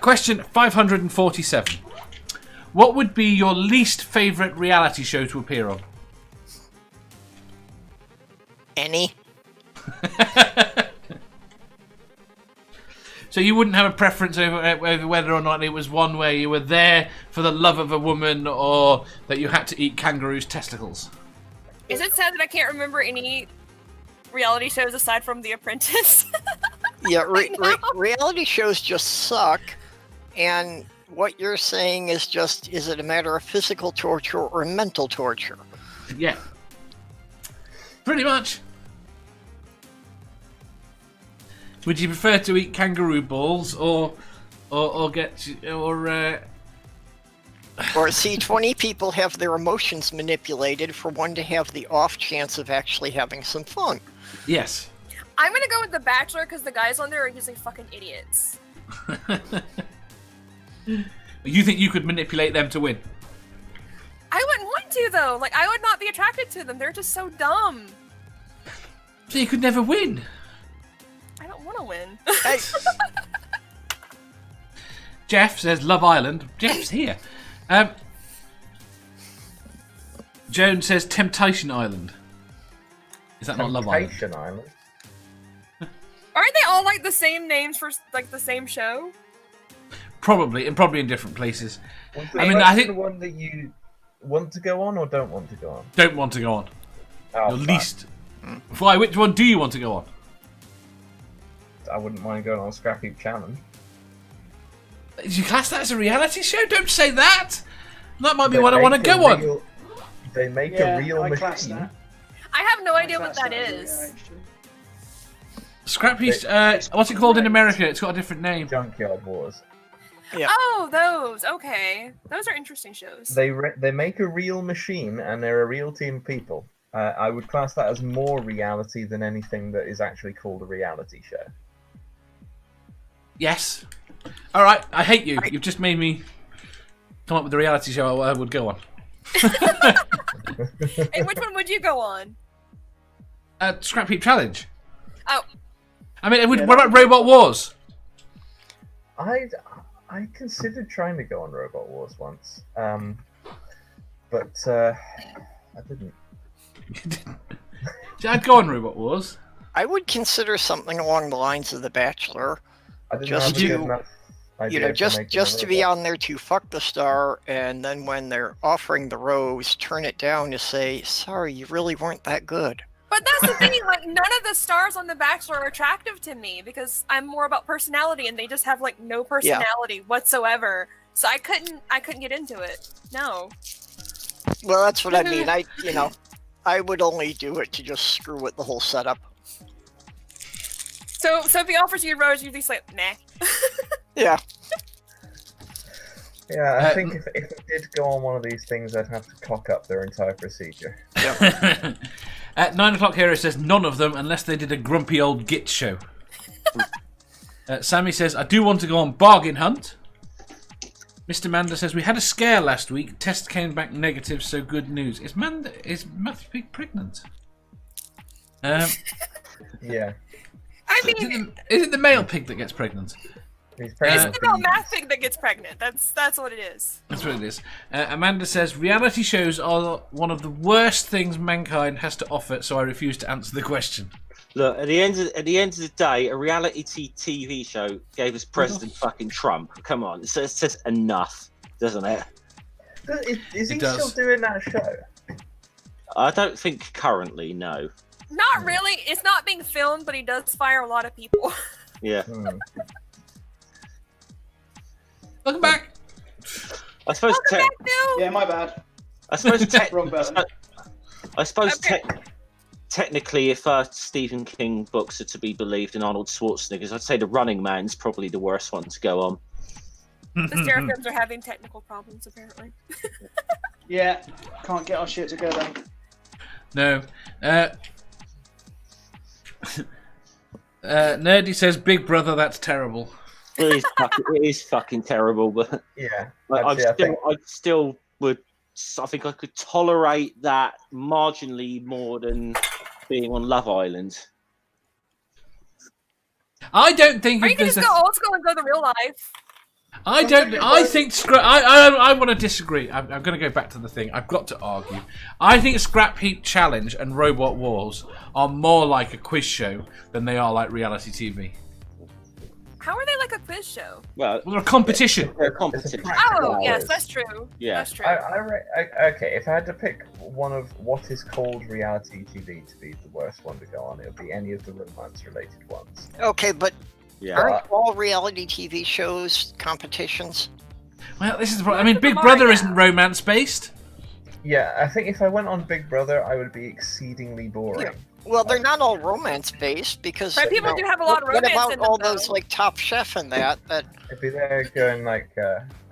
Question 547. What would be your least favourite reality show to appear on? Any. So you wouldn't have a preference over whether or not it was one where you were there for the love of a woman or that you had to eat kangaroos' testicles? Is it sad that I can't remember any reality shows aside from The Apprentice? Yeah, reality shows just suck. And what you're saying is just, is it a matter of physical torture or mental torture? Yeah. Pretty much. Would you prefer to eat kangaroo balls or see 20 people have their emotions manipulated for one to have the off chance of actually having some fun? Yes. I'm gonna go with The Bachelor because the guys on there are usually fucking idiots. You think you could manipulate them to win? I wouldn't want to though. Like, I would not be attracted to them. They're just so dumb. So you could never win. I don't want to win. Hey. Jeff says Love Island. Jeff's here. Joan says Temptation Island. Is that not Love Island? Temptation Island. Aren't they all like the same names for like the same show? Probably, and probably in different places. I think the one that you want to go on or don't want to go on. Don't want to go on. Oh, Your least. Why? Which one do you want to go on? I wouldn't mind going on a Scrap Heap Challenge. Did you class that as a reality show? Don't say that. That might be what I want to go on. They make a real machine. I have no idea what that is. Scrap Heap. What's it called in America? It's got a different name. Junkyard Wars. Yeah. Oh, those. Okay, those are interesting shows. They make a real machine and they're a real team of people. I would class that as more reality than anything that is actually called a reality show. Yes. All right. I hate you. You've just made me come up with a reality show I would go on. And which one would you go on? Scrap Heap Challenge. Oh. I mean, what about Robot Wars? I considered trying to go on Robot Wars once, but I didn't. I'd go on Robot Wars. I would consider something along the lines of The Bachelor. I didn't have a good enough idea just to be on there to fuck the star, and then when they're offering the rose, turn it down to say, sorry, you really weren't that good. But that's the thing, like, none of the stars on The Bachelor are attractive to me because I'm more about personality and they just have like no personality whatsoever. So I couldn't get into it. No. Well, that's what I mean. I would only do it to just screw with the whole setup. So if he offers you a rose, you'd just like, nah. Yeah. Yeah, I think if I did go on one of these things, I'd have to cock up their entire procedure. Yep. At 9 o'clock Hero says none of them unless they did a grumpy old git show. Sammy says, I do want to go on Bargain Hunt. Mr. Manda says, we had a scare last week. Test came back negative, so good news. Is Matthew Pig pregnant? Yeah. I mean, is it the male pig that gets pregnant? He's pregnant. It's the male math pig that gets pregnant. That's what it is. That's what it is. Amanda says, reality shows are one of the worst things mankind has to offer, so I refuse to answer the question. Look, at the end of the day, a reality TV show gave us President fucking Trump. Come on, it says enough, doesn't it? Is he still doing that show? I don't think currently, no. Not really. It's not being filmed, but he does fire a lot of people. Yeah. Welcome back. I suppose. Yeah, my bad. I suppose. Wrong button. I suppose technically, if Stephen King books are to be believed in Arnold Schwarzenegger's, I'd say The Running Man's probably the worst one to go on. The Seraphim are having technical problems, apparently. Yeah, can't get our shit together. No. Nerdy says, Big Brother, that's terrible. It is fucking terrible, but yeah, I think I could tolerate that marginally more than being on Love Island. I don't think. Or you can just go old school and go to real life. I don't. I think scrap. I want to disagree. I'm going to go back to the thing. I've got to argue. I think Scrap Heap Challenge and Robot Wars are more like a quiz show than they are like reality TV. How are they like a quiz show? Well, They're a competition. they're a competition. Oh, yes, that's true. Yeah. That's true. Okay, if I had to pick one of what is called reality TV to be the worst one to go on, it would be any of the romance-related ones. Okay, but Yeah. aren't all reality TV shows competitions? Well, this is the problem. I mean, Big Brother isn't romance-based. Yeah, I think if I went on Big Brother, I would be exceedingly boring. Yeah. Well, they're not all romance-based because But people do have a lot of romance what about in them, all though. those like Top Chef and that? I'd be there going like,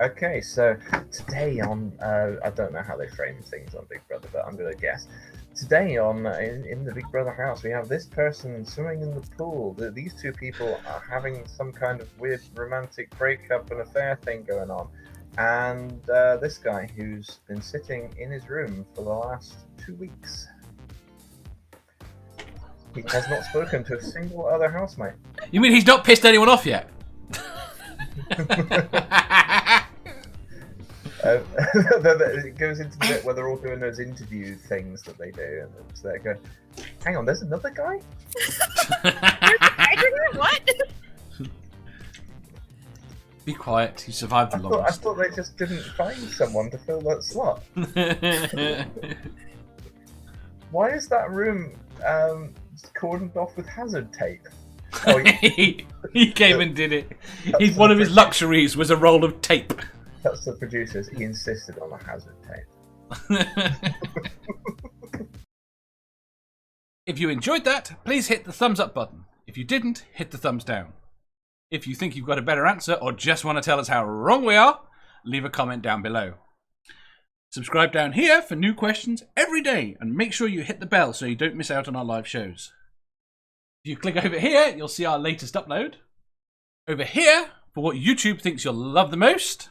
okay, so today on, I don't know how they frame things on Big Brother, but I'm gonna guess. Today on in the Big Brother house, we have this person swimming in the pool. These two people are having some kind of weird romantic breakup and affair thing going on. And this guy who's been sitting in his room for the last 2 weeks. He has not spoken to a single other housemate. You mean he's not pissed anyone off yet? It goes into the bit where they're all doing those interview things that they do, and it's there going, hang on, there's another guy? What? Be quiet. He survived the I longest. thought they just didn't find someone to fill that slot. Why is that room cordoned off with hazard tape? Oh, he came and did it. One of his luxuries was a roll of tape. That's the producers. He insisted on the hazard tape. If you enjoyed that, please hit the thumbs up button. If you didn't, hit the thumbs down. If you think you've got a better answer or just want to tell us how wrong we are, leave a comment down below. Subscribe down here for new questions every day, and make sure you hit the bell so you don't miss out on our live shows. If you click over here, you'll see our latest upload. Over here, for what YouTube thinks you'll love the most.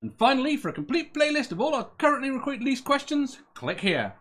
And finally, for a complete playlist of all our currently released questions, click here.